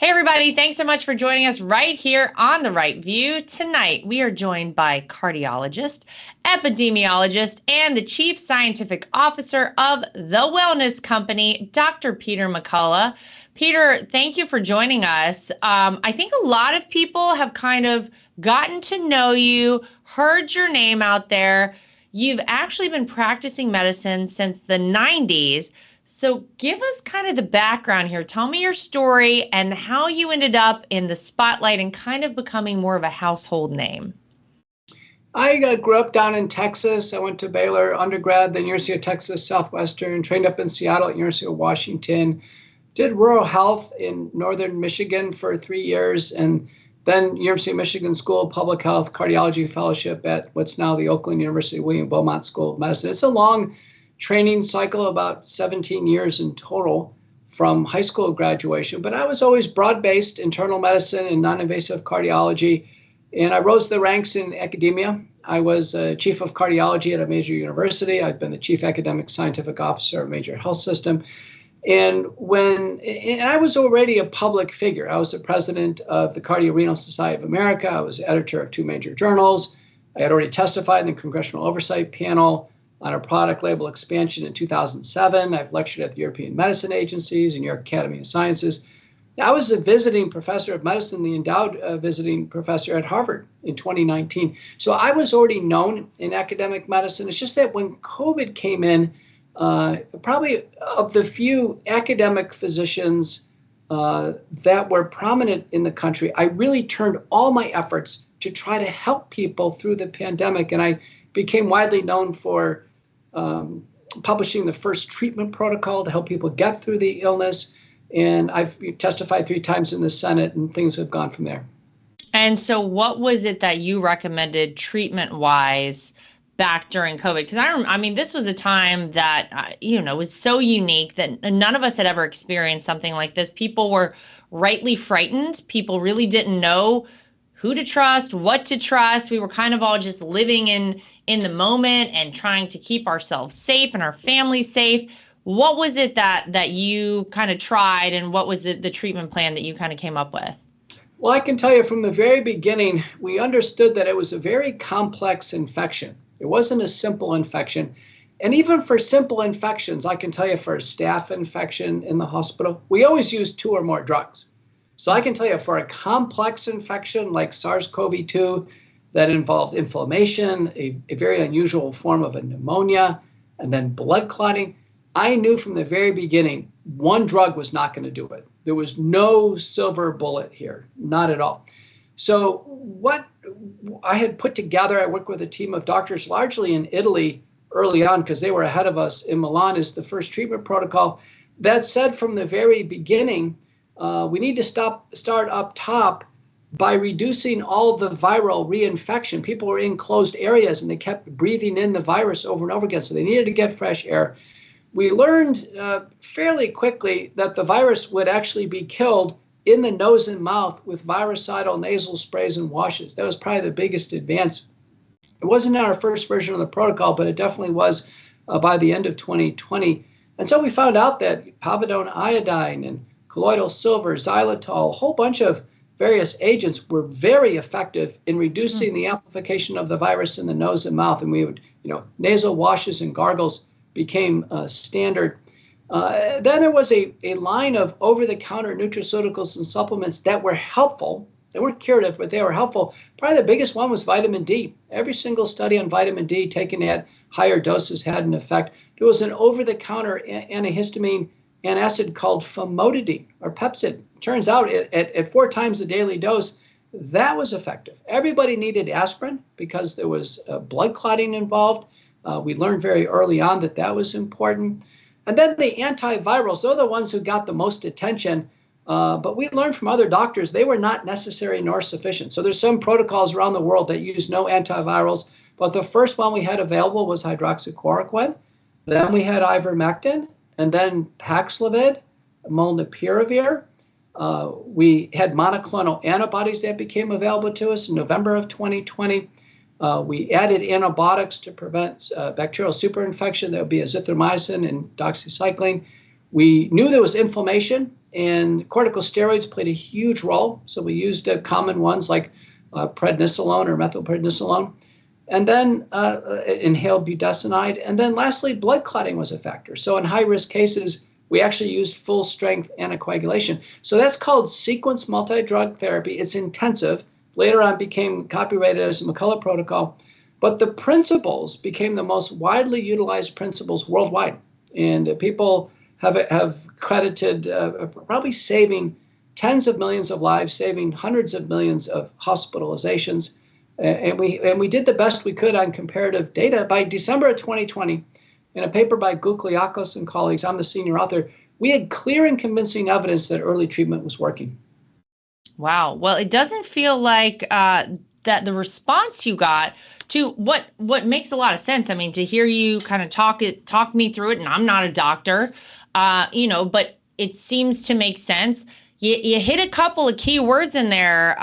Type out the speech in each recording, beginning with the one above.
Hey, everybody. Thanks so much for joining us right here on The Right View. Tonight, we are joined by cardiologist, epidemiologist, and the chief scientific officer of the wellness company, Dr. Peter McCullough. Peter, thank you for joining us. I think a lot of people have kind of gotten to know you, heard your name out there. You've actually been practicing medicine since the 90s. So give us kind of the background here. Tell me your story and how you ended up in the spotlight and kind of becoming more of a household name. I grew up down in Texas. I went to Baylor undergrad, then University of Texas Southwestern, trained up in Seattle at University of Washington, did rural health in northern Michigan for 3 years, and then University of Michigan School of Public Health Cardiology Fellowship at what's now the Oakland University William Beaumont School of Medicine. It's a long training cycle, about 17 years in total from high school graduation. But I was always broad-based internal medicine and non-invasive cardiology. And I rose the ranks in academia. I was chief of cardiology at a major university. I've been the chief academic scientific officer of a major health system. And I was already a public figure. I was the president of the Cardiorenal Society of America. I was editor of 2 major journals. I had already testified in the Congressional Oversight Panel on a product label expansion in 2007. I've lectured at the European Medicine Agencies and New York Academy of Sciences. I was a visiting professor of medicine, the endowed visiting professor at Harvard in 2019. So I was already known in academic medicine. It's just that when COVID came in, probably of the few academic physicians that were prominent in the country, I really turned all my efforts to try to help people through the pandemic. And I became widely known for publishing the first treatment protocol to help people get through the illness. And I've testified 3 times in the Senate, and things have gone from there. And so what was it that you recommended treatment-wise back during COVID? Because I mean, this was a time that, was so unique that none of us had ever experienced something like this. People were rightly frightened. People really didn't know who to trust, what to trust. We were kind of all just living in the moment and trying to keep ourselves safe and our families safe. What was it that you kind of tried, and what was the treatment plan that you kind of came up with? Well, I can tell you from the very beginning, we understood that it was a very complex infection. It wasn't a simple infection. And even for simple infections, I can tell you for a staph infection in the hospital, we always use 2 or more drugs. So I can tell you for a complex infection like SARS-CoV-2 that involved inflammation, a very unusual form of a pneumonia, and then blood clotting, I knew from the very beginning, 1 drug was not going to do it. There was no silver bullet here, not at all. So what I had put together, I worked with a team of doctors largely in Italy early on because they were ahead of us in Milan, is the first treatment protocol that said from the very beginning, we need to start up top by reducing all of the viral reinfection. People were in closed areas and they kept breathing in the virus over and over again, so they needed to get fresh air. We learned fairly quickly that the virus would actually be killed in the nose and mouth with virucidal nasal sprays and washes. That was probably the biggest advance. It wasn't our first version of the protocol, but it definitely was by the end of 2020. And so we found out that povidone iodine and colloidal silver, xylitol, a whole bunch of various agents were very effective in reducing the amplification of the virus in the nose and mouth. And we would, nasal washes and gargles became standard. Then there was a line of over-the-counter nutraceuticals and supplements that were helpful. They weren't curative, but they were helpful. Probably the biggest one was vitamin D. Every single study on vitamin D taken at higher doses had an effect. There was an over-the-counter antihistamine antacid called famotidine or Pepcid. Turns out at 4 times the daily dose, that was effective. Everybody needed aspirin because there was blood clotting involved. We learned very early on that was important. And then the antivirals, they're the ones who got the most attention. But we learned from other doctors they were not necessary nor sufficient. So there's some protocols around the world that use no antivirals. But the first one we had available was hydroxychloroquine. Then we had ivermectin, and then Paxlovid, molnupiravir. We had monoclonal antibodies that became available to us in November of 2020. We added antibiotics to prevent bacterial superinfection. That would be azithromycin and doxycycline. We knew there was inflammation and corticosteroids played a huge role. So we used common ones like prednisolone or methylprednisolone, and then inhaled budesonide. And then lastly, blood clotting was a factor. So in high-risk cases, we actually used full-strength anticoagulation. So that's called sequence multi-drug therapy. It's intensive. Later on became copyrighted as a McCullough protocol. But the principles became the most widely utilized principles worldwide. And people have credited probably saving tens of millions of lives, saving hundreds of millions of hospitalizations. And we did the best we could on comparative data. By December of 2020, in a paper by Gougliakos and colleagues, I'm the senior author, we had clear and convincing evidence that early treatment was working. Wow. Well, it doesn't feel like that the response you got to what makes a lot of sense. I mean, to hear you kind of talk me through it, and I'm not a doctor, but it seems to make sense. You hit a couple of key words in there,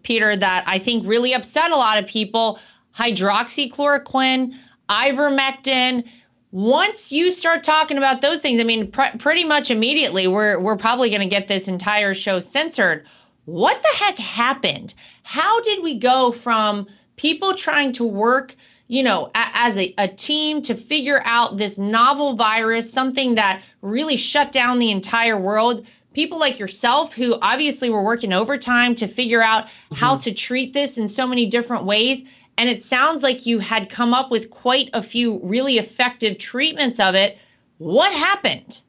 Peter, that I think really upset a lot of people. Hydroxychloroquine, ivermectin. Once you start talking about those things, I mean, pretty much immediately, we're probably going to get this entire show censored. What the heck happened? How did we go from people trying to work, as a team to figure out this novel virus, something that really shut down the entire world? People like yourself who obviously were working overtime to figure out how to treat this in so many different ways. And it sounds like you had come up with quite a few really effective treatments of it. What happened?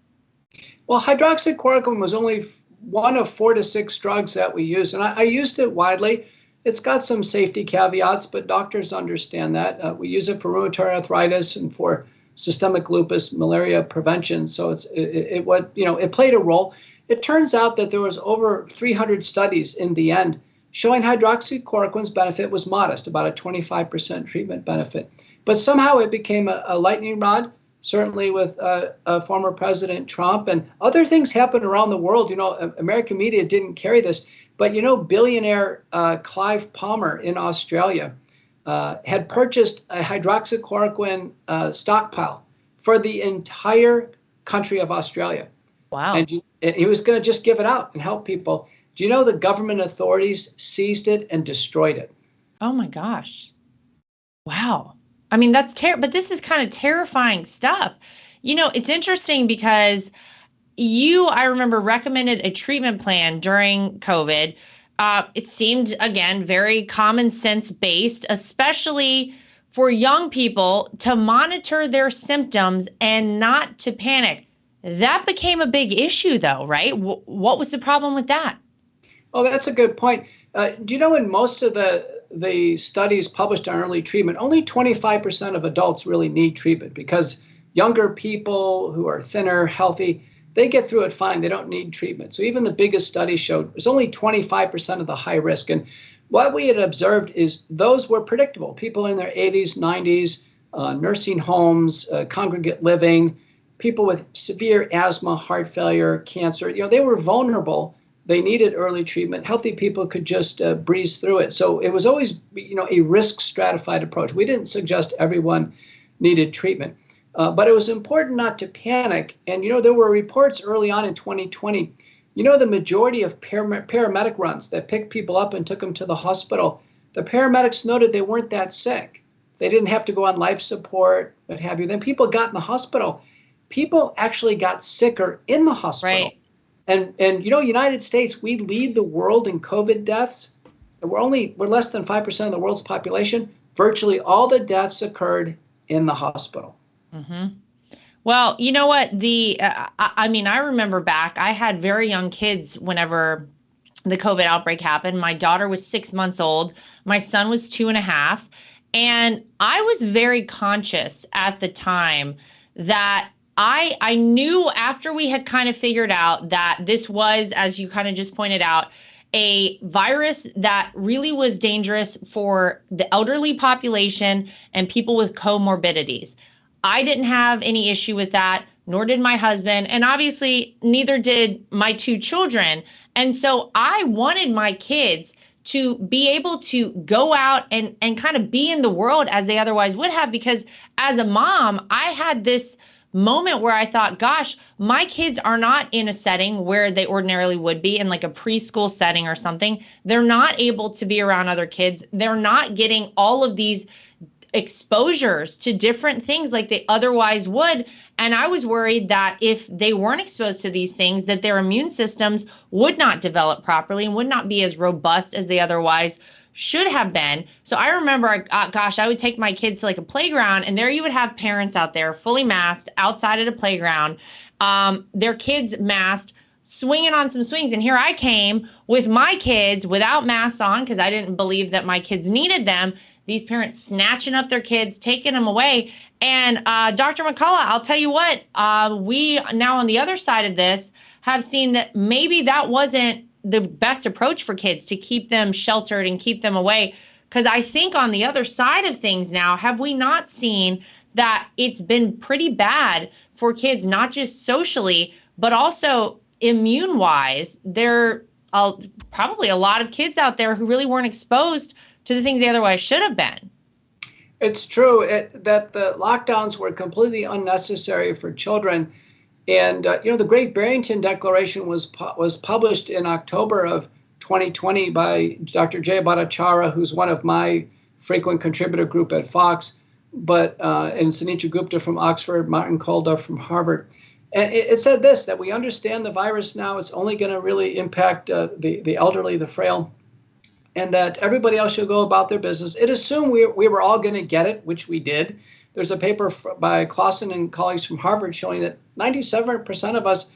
Well, hydroxychloroquine was only one of 4 to 6 drugs that we use. And I used it widely. It's got some safety caveats, but doctors understand that. We use it for rheumatoid arthritis and for systemic lupus, malaria prevention. So it played a role. It turns out that there was over 300 studies in the end showing hydroxychloroquine's benefit was modest, about a 25% treatment benefit. But somehow it became a lightning rod, certainly with former President Trump, and other things happened around the world. American media didn't carry this, but billionaire Clive Palmer in Australia had purchased a hydroxychloroquine stockpile for the entire country of Australia. Wow. And he was going to just give it out and help people. Do you know the government authorities seized it and destroyed it? Oh my gosh. Wow. I mean, that's terrible, but this is kind of terrifying stuff. It's interesting because I remember, recommended a treatment plan during COVID. It seemed, again, very common sense based, especially for young people, to monitor their symptoms and not to panic. That became a big issue, though, right? What was the problem with that? Oh, that's a good point. Do you know in most of the studies published on early treatment, only 25% of adults really need treatment, because younger people who are thinner, healthy, they get through it fine. They don't need treatment. So even the biggest study showed it was only 25% of the high risk. And what we had observed is those were predictable. People in their 80s, 90s, nursing homes, congregate living, people with severe asthma, heart failure, cancer, they were vulnerable. They needed early treatment. Healthy people could just breeze through it. So it was always, a risk stratified approach. We didn't suggest everyone needed treatment, but it was important not to panic. And, there were reports early on in 2020, the majority of paramedic runs that picked people up and took them to the hospital, the paramedics noted they weren't that sick. They didn't have to go on life support, what have you. Then people got in the hospital. People actually got sicker in the hospital. Right. And United States, we lead the world in COVID deaths. We're less than 5% of the world's population. Virtually all the deaths occurred in the hospital. Mm-hmm. Well, you know what? I remember back, I had very young kids whenever the COVID outbreak happened. My daughter was 6 months old. My son was 2.5. And I was very conscious at the time that I knew, after we had kind of figured out that this was, as you kind of just pointed out, a virus that really was dangerous for the elderly population and people with comorbidities. I didn't have any issue with that, nor did my husband, and obviously neither did my 2 children. And so I wanted my kids to be able to go out and kind of be in the world as they otherwise would have, because as a mom, I had this moment where I thought, gosh, my kids are not in a setting where they ordinarily would be, in like a preschool setting or something. They're not able to be around other kids. They're not getting all of these exposures to different things like they otherwise would. And I was worried that if they weren't exposed to these things, that their immune systems would not develop properly and would not be as robust as they otherwise should have been. So I remember, gosh, I would take my kids to like a playground, and there you would have parents out there fully masked outside at a playground, their kids masked, swinging on some swings. And here I came with my kids without masks on because I didn't believe that my kids needed them. These parents snatching up their kids, taking them away. And Dr. McCullough, I'll tell you what, we now on the other side of this have seen that maybe that wasn't the best approach for kids, to keep them sheltered and keep them away. Because I think on the other side of things now, have we not seen that it's been pretty bad for kids, not just socially, but also immune wise? There are probably a lot of kids out there who really weren't exposed to the things they otherwise should have been. It's true that the lockdowns were completely unnecessary for children. And, the Great Barrington Declaration was published in October of 2020 by Dr. Jay Bhattacharya, who's one of my frequent contributor group at Fox, and Sunitra Gupta from Oxford, Martin Kulldorff from Harvard. And it said this, that we understand the virus now. It's only going to really impact the elderly, the frail, and that everybody else should go about their business. It assumed we were all going to get it, which we did. There's a paper by Clausen and colleagues from Harvard showing that 97% of us,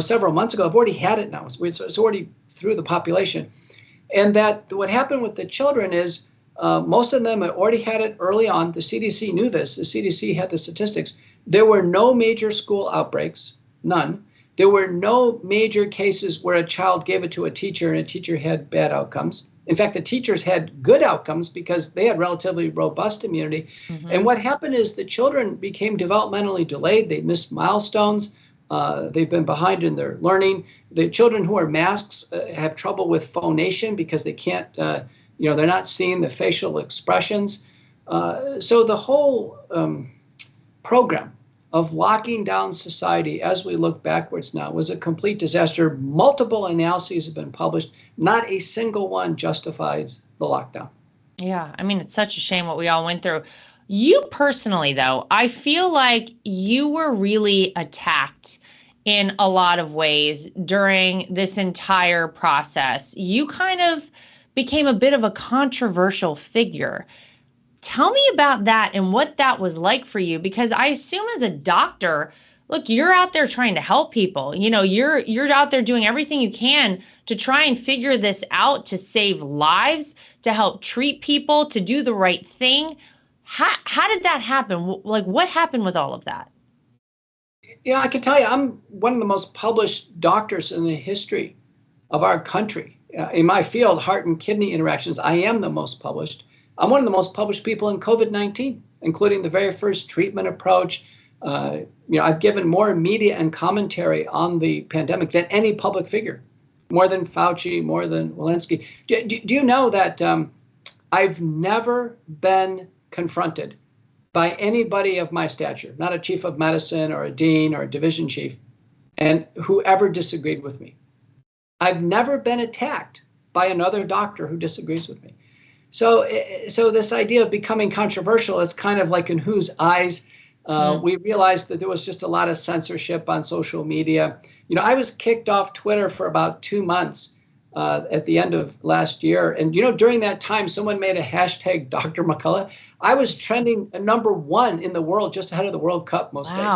several months ago, have already had it now. It's already through the population. And that what happened with the children is most of them had already had it early on. The CDC knew this. The CDC had the statistics. There were no major school outbreaks, none. There were no major cases where a child gave it to a teacher and a teacher had bad outcomes. In fact, the teachers had good outcomes because they had relatively robust immunity. Mm-hmm. And what happened is the children became developmentally delayed. They missed milestones. They've been behind in their learning. The children who are masks have trouble with phonation because they can't, they're not seeing the facial expressions. So the whole program of locking down society as we look backwards now was a complete disaster. Multiple analyses have been published. Not a single one justifies the lockdown. Yeah, I mean, it's such a shame what we all went through. You personally, though, I feel like you were really attacked in a lot of ways during this entire process. You kind of became a bit of a controversial figure. Tell me about that and what that was like for you, because I assume as a doctor, look, you're out there trying to help people. You're out there doing everything you can to try and figure this out, to save lives, to help treat people, to do the right thing. How did that happen? Like, what happened with all of that? Yeah, I can tell you, I'm one of the most published doctors in the history of our country. In my field, heart and kidney interactions, I am the most published. I'm one of the most published people in COVID-19, including the very first treatment approach. I've given more media and commentary on the pandemic than any public figure, more than Fauci, more than Walensky. Do you know that I've never been confronted by anybody of my stature, not a chief of medicine or a dean or a division chief, and whoever disagreed with me? I've never been attacked by another doctor who disagrees with me. So this idea of becoming controversial, it's kind of like in whose eyes. We realized that there was just a lot of censorship on social media. I was kicked off Twitter for about 2 months at the end of last year. And, during that time, someone made a hashtag Dr. McCullough. I was trending #1 in the world, just ahead of the World Cup most days.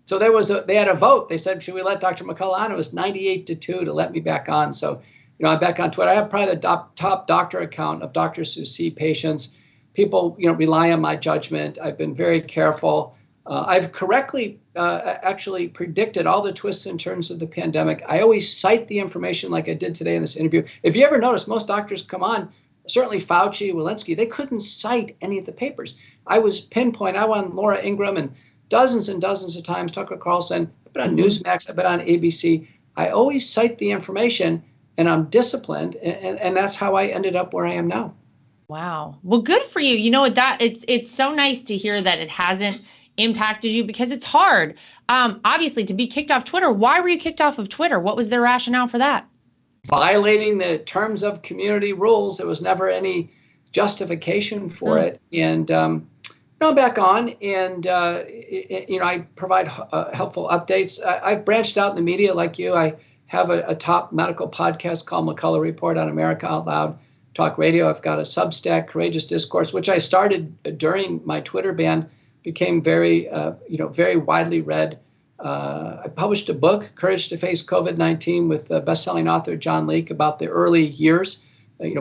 So they had a vote. They said, should we let Dr. McCullough on? It was 98-2 to let me back on. So, I'm back on Twitter. I have probably the top doctor account of doctors who see patients. People, rely on my judgment. I've been very careful. I've correctly actually predicted all the twists and turns of the pandemic. I always cite the information like I did today in this interview. If you ever notice, most doctors come on, certainly Fauci, Walensky, they couldn't cite any of the papers. I was pinpoint. I won Laura Ingraham and dozens of times, Tucker Carlson. I've been on Newsmax. I've been on ABC. I always cite the information, and I'm disciplined, and that's how I ended up where I am now. Wow. Well, good for you. That it's so nice to hear that it hasn't impacted you? Because it's hard, obviously, to be kicked off Twitter. Why were you kicked off of Twitter? What was their rationale for that? Violating the terms of community rules. There was never any justification for it. And I'm back on, and I provide helpful updates. I've branched out in the media like you. I have a top medical podcast called McCullough Report on America Out Loud Talk Radio. I've got a Substack, Courageous Discourse, which I started during my Twitter ban, became very widely read. I published a book, Courage to Face COVID-19, with best-selling author John Leake, about the early years.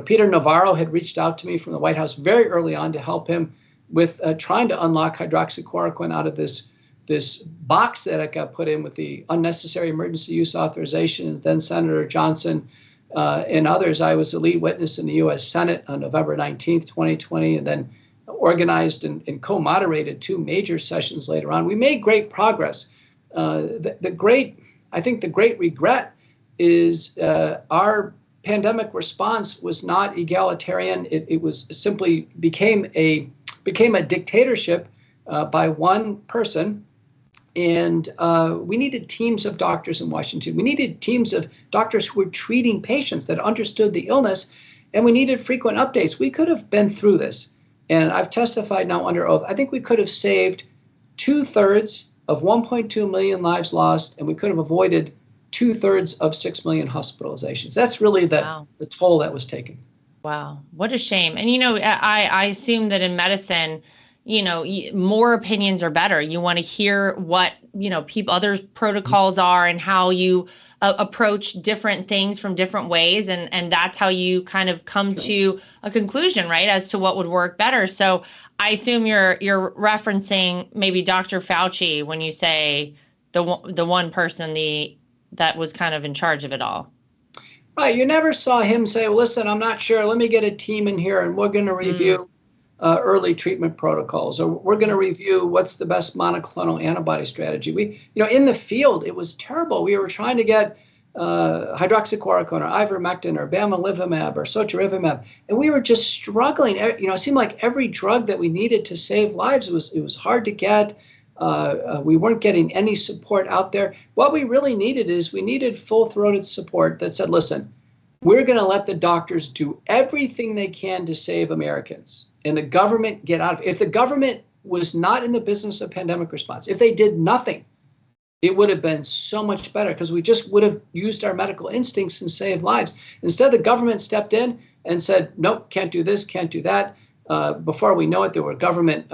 Peter Navarro had reached out to me from the White House very early on to help him with trying to unlock hydroxychloroquine out of this box that it got put in with the unnecessary emergency use authorization. And then Senator Johnson and others. I was the lead witness in the U.S. Senate on November 19th, 2020, and then organized and co-moderated 2 major sessions later on. We made great progress. The great regret is our pandemic response was not egalitarian. It was simply became a dictatorship by one person. And we needed teams of doctors in Washington. We needed teams of doctors who were treating patients that understood the illness, and we needed frequent updates. We could have been through this, and I've testified now under oath. I think we could have saved 2/3 of 1.2 million lives lost, and we could have avoided 2/3 of 6 million hospitalizations. That's really the toll that was taken. Wow, what a shame. And I assume that in medicine, more opinions are better. You want to hear what others' protocols are and how you approach different things from different ways, and that's how you kind of come to a conclusion, right, as to what would work better. So I assume you're referencing maybe Dr. Fauci when you say the one person that was kind of in charge of it all. Right. You never saw him say, well, listen, I'm not sure. Let me get a team in here and we're going to review early treatment protocols, or we're going to review what's the best monoclonal antibody strategy. In the field, it was terrible. We were trying to get hydroxychloroquine or ivermectin or bamlanivimab or sotorivimab, and we were just struggling. It seemed like every drug that we needed to save lives, it was hard to get. We weren't getting any support out there. What we really needed is we needed full-throated support that said, listen, we're going to let the doctors do everything they can to save Americans, and the government get out of it. If the government was not in the business of pandemic response, if they did nothing, it would have been so much better, because we just would have used our medical instincts and saved lives. Instead, the government stepped in and said, nope, can't do this, can't do that. Before we know it, there were government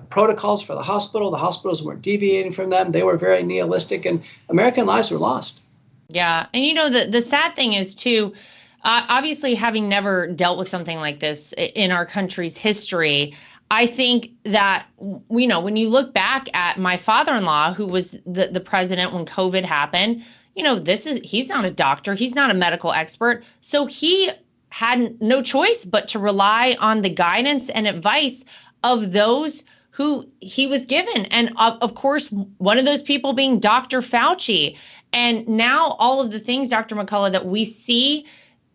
protocols for the hospital. The hospitals weren't deviating from them. They were very nihilistic, and American lives were lost. Yeah. And the sad thing is, too, obviously having never dealt with something like this in our country's history, I think that, when you look back at my father-in-law, who was the president when COVID happened, he's not a doctor. He's not a medical expert. So he had no choice but to rely on the guidance and advice of those who he was given. And of course, one of those people being Dr. Fauci. And now all of the things, Dr. McCullough, that we see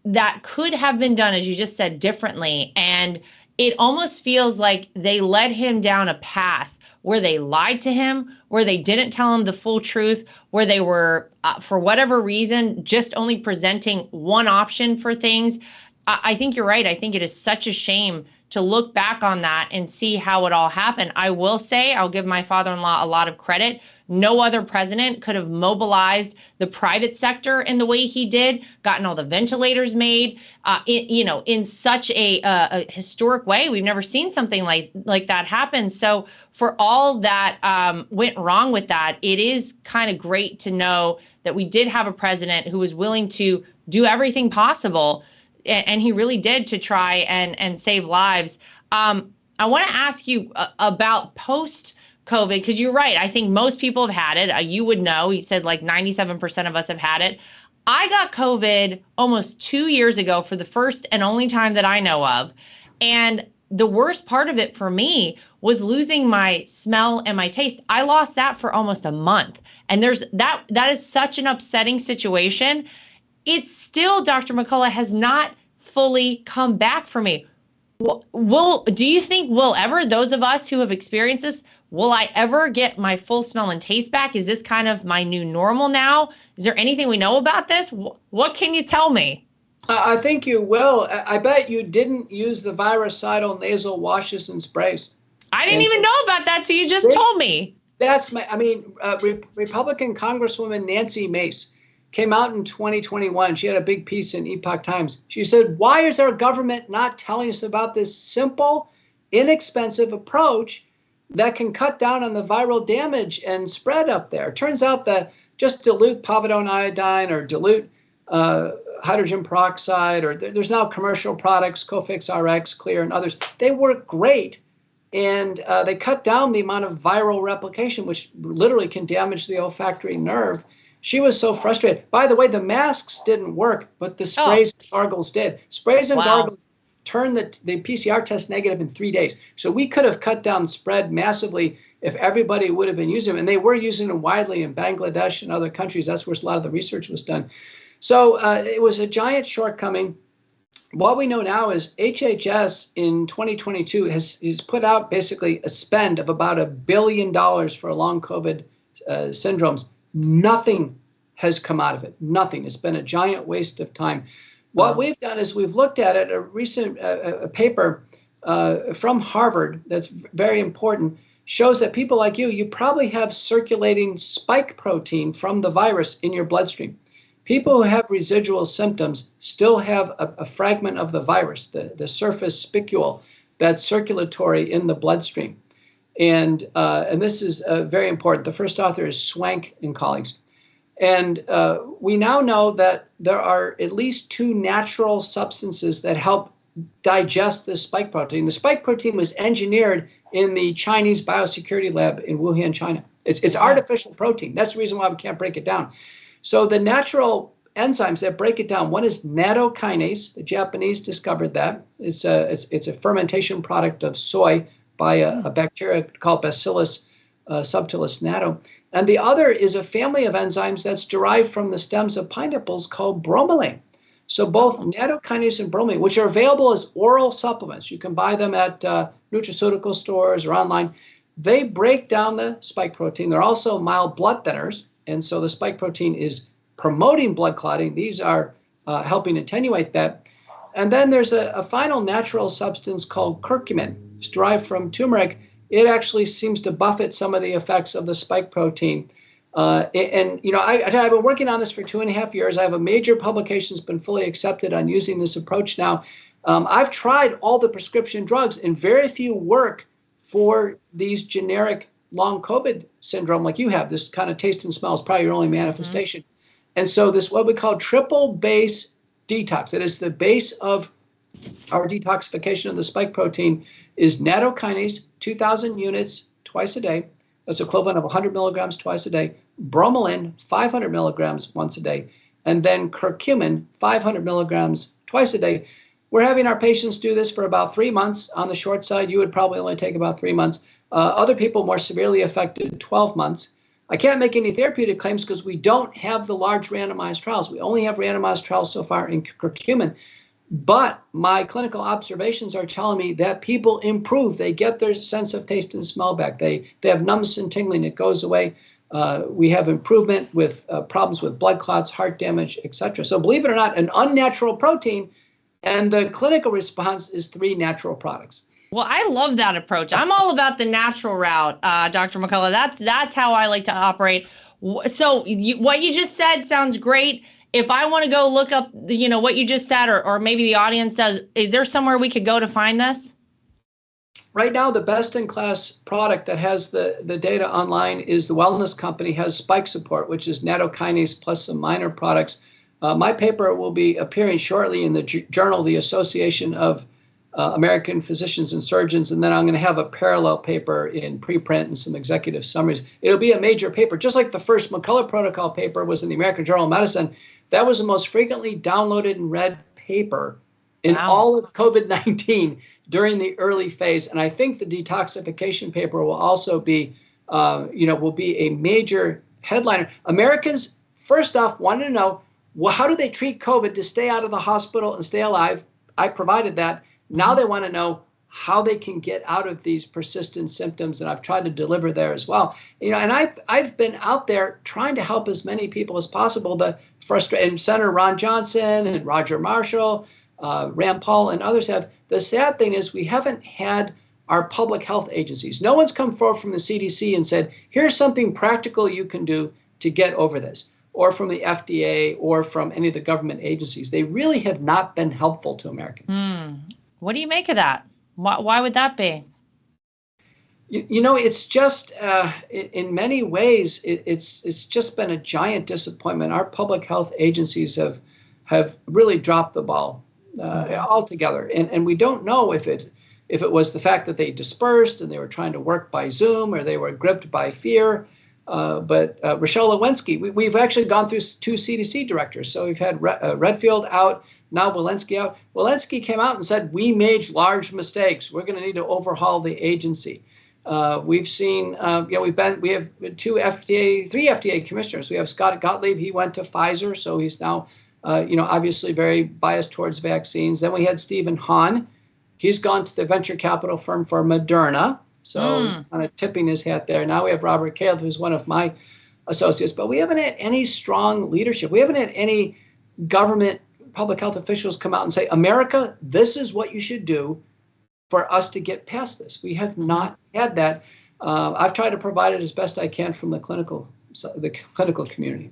that could have been done, as you just said, differently. And it almost feels like they led him down a path where they lied to him, where they didn't tell him the full truth, where they were, for whatever reason, just only presenting one option for things. I think you're right. I think it is such a shame to look back on that and see how it all happened. I will say, I'll give my father-in-law a lot of credit. No other president could have mobilized the private sector in the way he did, gotten all the ventilators made, in such a historic way. We've never seen something like that happen. So for all that went wrong with that, it is kind of great to know that we did have a president who was willing to do everything possible, and he really did, to try and save lives. I want to ask you about post-COVID, because you're right. I think most people have had it. You would know. You said like 97% of us have had it. I got COVID almost 2 years ago for the first and only time that I know of. And the worst part of it for me was losing my smell and my taste. I lost that for almost a month. And that is such an upsetting situation. It's still, Dr. McCullough, has not fully come back for me. Do you think those of us who have experienced this, will I ever get my full smell and taste back? Is this kind of my new normal now? Is there anything we know about this? What can you tell me? I think you will. I bet you didn't use the virucidal nasal washes and sprays. I didn't even know about that till you just told me. Republican Congresswoman Nancy Mace came out in 2021. She had a big piece in Epoch Times. She said, why is our government not telling us about this simple, inexpensive approach that can cut down on the viral damage and spread up there? It turns out that just dilute povidone iodine or dilute hydrogen peroxide, or there's now commercial products, Cofix RX, Clear, and others. They work great. And they cut down the amount of viral replication, which literally can damage the olfactory nerve. She was so frustrated. By the way, the masks didn't work, but the sprays and gargles did. Sprays and gargles turned the PCR test negative in 3 days. So we could have cut down spread massively if everybody would have been using them. And they were using them widely in Bangladesh and other countries. That's where a lot of the research was done. So it was a giant shortcoming. What we know now is HHS in 2022 has put out basically a spend of about $1 billion for long COVID syndromes. Nothing has come out of it. Nothing. It's been a giant waste of time. What we've done is we've looked at it, a recent paper from Harvard that's very important, shows that people like you probably have circulating spike protein from the virus in your bloodstream. People who have residual symptoms still have a fragment of the virus, the surface spicule that's circulatory in the bloodstream. And this is very important. The first author is Swank and colleagues. And we now know that there are at least 2 natural substances that help digest this spike protein. The spike protein was engineered in the Chinese biosecurity lab in Wuhan, China. It's artificial protein. That's the reason why we can't break it down. So the natural enzymes that break it down, one is nattokinase. The Japanese discovered that. It's a fermentation product of soy by a bacteria called Bacillus subtilis natto. And the other is a family of enzymes that's derived from the stems of pineapples called bromelain. So both nattokinase and bromelain, which are available as oral supplements, you can buy them at nutraceutical stores or online, they break down the spike protein. They're also mild blood thinners. And so the spike protein is promoting blood clotting. These are helping attenuate that. And then there's a final natural substance called curcumin. It's derived from turmeric. It actually seems to buffet some of the effects of the spike protein. I've been working on this for 2.5 years. I have a major publication that's been fully accepted on using this approach now. I've tried all the prescription drugs, and very few work for these generic long COVID syndrome like you have. This kind of taste and smell is probably your only manifestation. And so this, what we call triple base detox, that is the base of our detoxification of the spike protein, is nattokinase, 2,000 units twice a day. That's equivalent of 100 milligrams twice a day. Bromelain, 500 milligrams once a day. And then curcumin, 500 milligrams twice a day. We're having our patients do this for about 3 months. On the short side, you would probably only take about 3 months. Other people more severely affected, 12 months. I can't make any therapeutic claims because we don't have the large randomized trials. We only have randomized trials so far in curcumin. But my clinical observations are telling me that people improve. They get their sense of taste and smell back. They have numbness and tingling. It goes away. We have improvement with problems with blood clots, heart damage, etc. So believe it or not, an unnatural protein, and the clinical response is 3 natural products. Well, I love that approach. I'm all about the natural route, Dr. McCullough. That's how I like to operate. So what you just said sounds great. If I want to go look up, what you just said, or maybe the audience does, is there somewhere we could go to find this? Right now, the best-in-class product that has the data online is the Wellness Company has spike support, which is nattokinase plus some minor products. My paper will be appearing shortly in the journal, the Association of American Physicians and Surgeons, and then I'm going to have a parallel paper in preprint and some executive summaries. It'll be a major paper, just like the first McCullough protocol paper was in the American Journal of Medicine. That was the most frequently downloaded and read paper in all of COVID-19 during the early phase. And I think the detoxification paper will also be, will be a major headliner. Americans, first off, wanted to know, well, how do they treat COVID to stay out of the hospital and stay alive? I provided that. Now they want to know how they can get out of these persistent symptoms, and I've tried to deliver there as well. And I've been out there trying to help as many people as possible. And Senator Ron Johnson and Roger Marshall, Rand Paul, and others have. The sad thing is we haven't had our public health agencies. No one's come forward from the CDC and said, here's something practical you can do to get over this, or from the FDA, or from any of the government agencies. They really have not been helpful to Americans. What do you make of that? Why would that be? It's just, in many ways, it's just been a giant disappointment. Our public health agencies have really dropped the ball altogether. And we don't know if it was the fact that they dispersed and they were trying to work by Zoom, or they were gripped by fear. But Rochelle Lewinsky, we've actually gone through 2 CDC directors. So we've had Redfield out, now Walensky out. Walensky came out and said, we made large mistakes. We're going to need to overhaul the agency. We've seen, we have 3 FDA commissioners. We have Scott Gottlieb. He went to Pfizer, so he's now, obviously very biased towards vaccines. Then we had Stephen Hahn. He's gone to the venture capital firm for Moderna. So he's kind of tipping his hat there. Now we have Robert Cale, who's one of my associates, but we haven't had any strong leadership. We haven't had any government public health officials come out and say, America, this is what you should do for us to get past this. We have not had that. I've tried to provide it as best I can from the clinical community.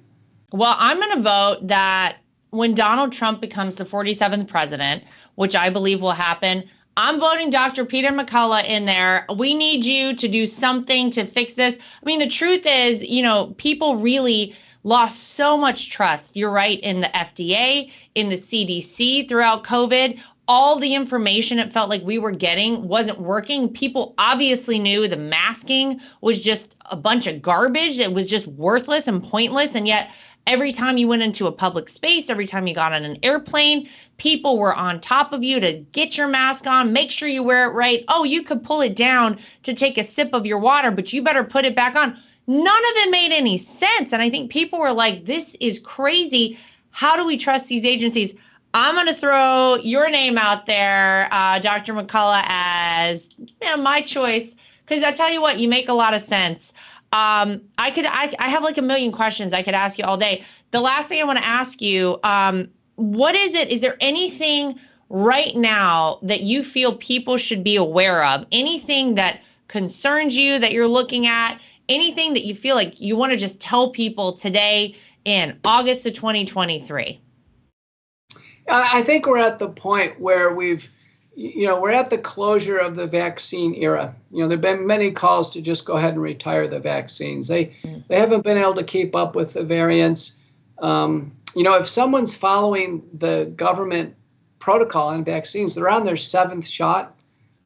Well, I'm going to vote that when Donald Trump becomes the 47th president, which I believe will happen, I'm voting Dr. Peter McCullough in there. We need you to do something to fix this. I mean, the truth is, people really lost so much trust. You're right, in the FDA, in the CDC throughout COVID. All the information it felt like we were getting wasn't working. People obviously knew the masking was just a bunch of garbage. It was just worthless and pointless. And yet every time you went into a public space, every time you got on an airplane, people were on top of you to get your mask on, make sure you wear it right. Oh, you could pull it down to take a sip of your water, but you better put it back on. None of it made any sense. And I think people were like, this is crazy. How do we trust these agencies? I'm going to throw your name out there, Dr. McCullough, as my choice, because I tell you what, you make a lot of sense. I have like a million questions I could ask you all day. The last thing I want to ask you, what is it? Is there anything right now that you feel people should be aware of? Anything that concerns you that you're looking at? Anything that you feel like you want to just tell people today in August of 2023? I think we're at the point where we're at the closure of the vaccine era. There have been many calls to just go ahead and retire the vaccines. They haven't been able to keep up with the variants. If someone's following the government protocol on vaccines, they're on their 7th shot.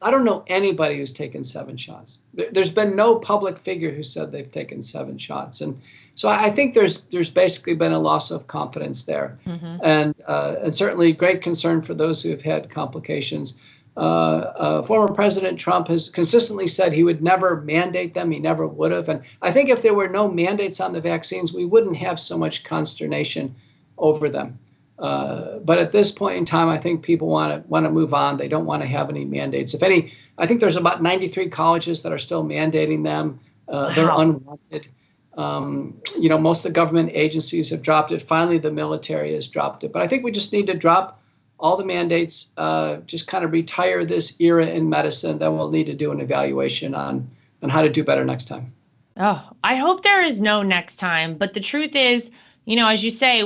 I don't know anybody who's taken 7 shots. There's been no public figure who said they've taken 7 shots. And so I think there's basically been a loss of confidence there. And certainly great concern for those who have had complications. Former President Trump has consistently said he would never mandate them. He never would have. And I think if there were no mandates on the vaccines, we wouldn't have so much consternation over them. But at this point in time, I think people want to move on. They don't want to have any mandates. If any, I think there's about 93 colleges that are still mandating them. They're unwanted. Most of the government agencies have dropped it. Finally, the military has dropped it. But I think we just need to drop all the mandates, just kind of retire this era in medicine. Then we'll need to do an evaluation on how to do better next time. Oh, I hope there is no next time. But the truth is, as you say,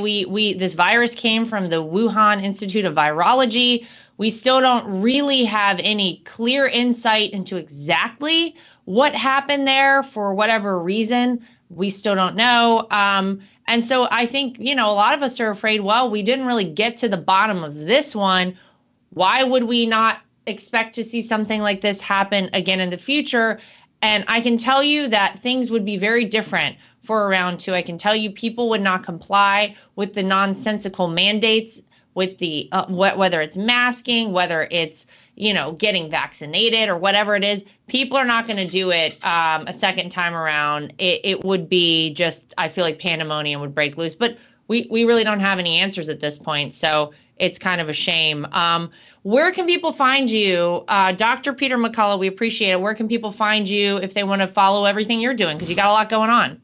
this virus came from the Wuhan Institute of Virology. We still don't really have any clear insight into exactly what happened there for whatever reason. We still don't know. And so I think, a lot of us are afraid, well, we didn't really get to the bottom of this one. Why would we not expect to see something like this happen again in the future? And I can tell you that things would be very different for round 2. I can tell you people would not comply with the nonsensical mandates, with the whether it's masking, whether it's getting vaccinated or whatever it is. People are not going to do it a second time around. It would be just, I feel like pandemonium would break loose. But we really don't have any answers at this point. So it's kind of a shame. Where can people find you? Dr. Peter McCullough, we appreciate it. Where can people find you if they want to follow everything you're doing? Because you got a lot going on.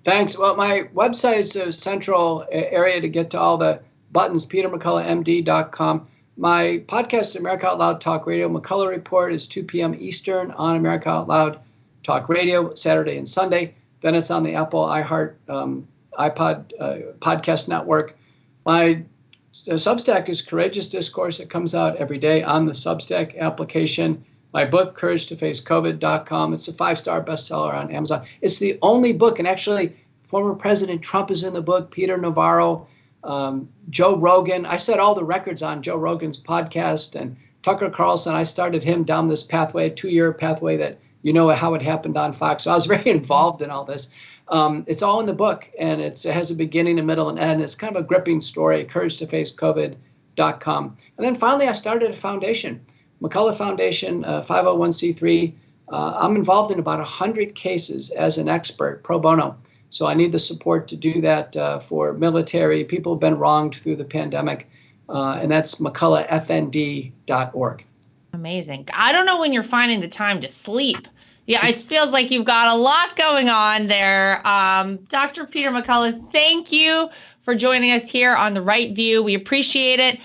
Thanks. Well, my website is a central area to get to all the buttons, petermcculloughmd.com. My podcast, America Out Loud Talk Radio, McCullough Report, is 2 p.m. Eastern on America Out Loud Talk Radio, Saturday and Sunday. Then it's on the Apple iHeart iPod podcast network. My Substack is Courageous Discourse. It comes out every day on the Substack application. My book, CourageToFaceCovid.com. It's a 5-star bestseller on Amazon. It's the only book, and actually former President Trump is in the book, Peter Navarro, Joe Rogan. I set all the records on Joe Rogan's podcast, and Tucker Carlson. I started him down this pathway, 2-year pathway that you know how it happened on Fox. So I was very involved in all this. It's all in the book, and it has a beginning, a middle, and end. It's kind of a gripping story, CourageToFaceCovid.com. And then finally, I started a foundation, McCullough Foundation, 501c3. I'm involved in about 100 cases as an expert, pro bono. So I need the support to do that for military, people who've been wronged through the pandemic, and that's McCulloughFND.org. Amazing. I don't know when you're finding the time to sleep. Yeah, it feels like you've got a lot going on there. Dr. Peter McCullough, thank you for joining us here on The Right View. We appreciate it.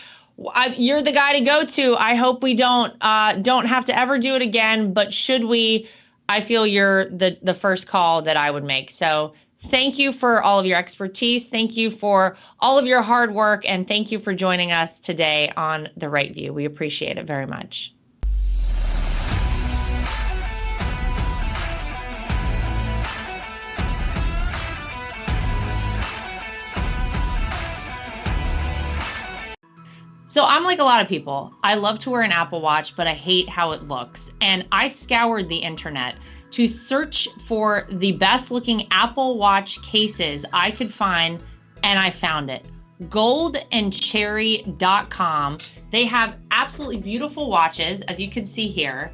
You're the guy to go to. I hope we don't have to ever do it again, but should we, I feel you're the first call that I would make. So thank you for all of your expertise. Thank you for all of your hard work, and thank you for joining us today on The Right View. We appreciate it very much. So I'm like a lot of people. I love to wear an Apple Watch, but I hate how it looks. And I scoured the internet to search for the best looking Apple Watch cases I could find, and I found it. goldandcherry.com. They have absolutely beautiful watches, as you can see here.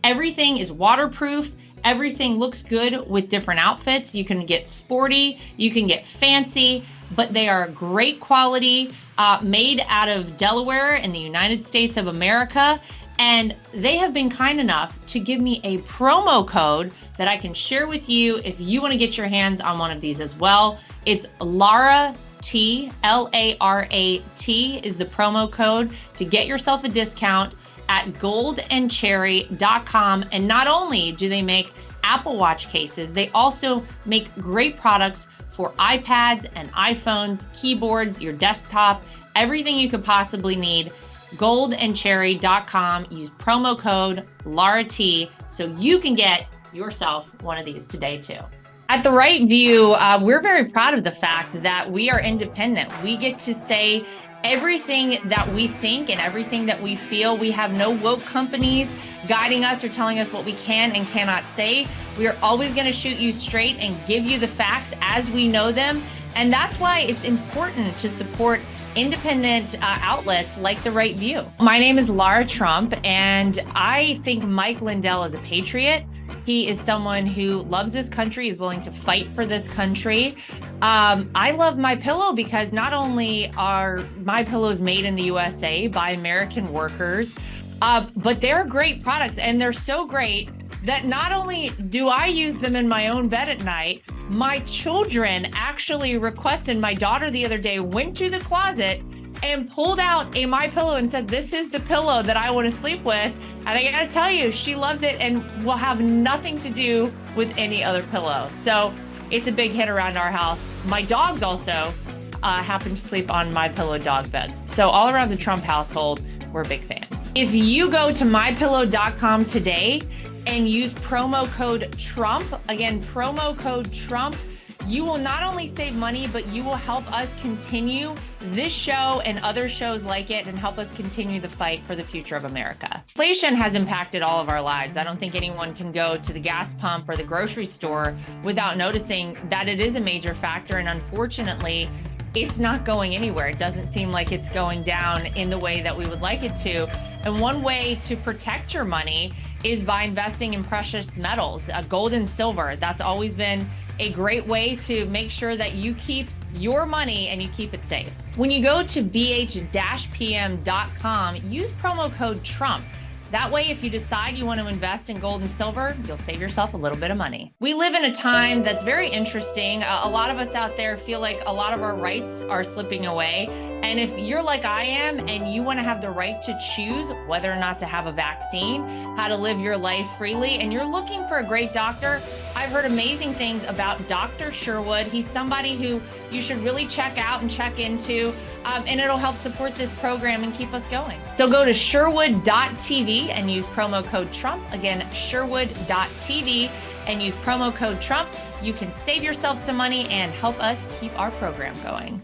Everything is waterproof. Everything looks good with different outfits. You can get sporty, you can get fancy, but they are great quality, made out of Delaware in the United States of America. And they have been kind enough to give me a promo code that I can share with you if you want to get your hands on one of these as well. It's Lara T, L-A-R-A-T is the promo code to get yourself a discount at goldandcherry.com. And not only do they make Apple Watch cases, they also make great products for iPads and iPhones, keyboards, your desktop, everything you could possibly need. goldandcherry.com. Use promo code LARAT so you can get yourself one of these today too. At The Right View, we're very proud of the fact that we are independent. We get to say everything that we think and everything that we feel. We have no woke companies guiding us or telling us what we can and cannot say. We are always going to shoot you straight and give you the facts as we know them. And that's why it's important to support independent outlets like The Right View. My name is Lara Trump, and I think Mike Lindell is a patriot. He is someone who loves this country, is willing to fight for this country. I love MyPillow because not only are MyPillows made in the USA by American workers, but they're great products, and they're so great that not only do I use them in my own bed at night, my children actually requested, my daughter the other day went to the closet and pulled out a MyPillow and said, this is the pillow that I want to sleep with. And I gotta tell you, she loves it and will have nothing to do with any other pillow. So it's a big hit around our house. My dogs also happen to sleep on MyPillow dog beds. So all around the Trump household, we're big fans. If you go to mypillow.com today and use promo code Trump, again, promo code Trump, you will not only save money, but you will help us continue this show and other shows like it and help us continue the fight for the future of America. Inflation has impacted all of our lives. I don't think anyone can go to the gas pump or the grocery store without noticing that it is a major factor. And unfortunately, it's not going anywhere. It doesn't seem like it's going down in the way that we would like it to. And one way to protect your money is by investing in precious metals, gold and silver. That's always been a great way to make sure that you keep your money and you keep it safe. When you go to bh-pm.com, use promo code TRUMP. That way, if you decide you want to invest in gold and silver, you'll save yourself a little bit of money. We live in a time that's very interesting. A lot of us out there feel like a lot of our rights are slipping away. And if you're like I am and you want to have the right to choose whether or not to have a vaccine, how to live your life freely, and you're looking for a great doctor, I've heard amazing things about Dr. Sherwood. He's somebody who you should really check out and check into, and it'll help support this program and keep us going. So go to Sherwood.tv and use promo code TRUMP. Again, Sherwood.tv and use promo code TRUMP. You can save yourself some money and help us keep our program going.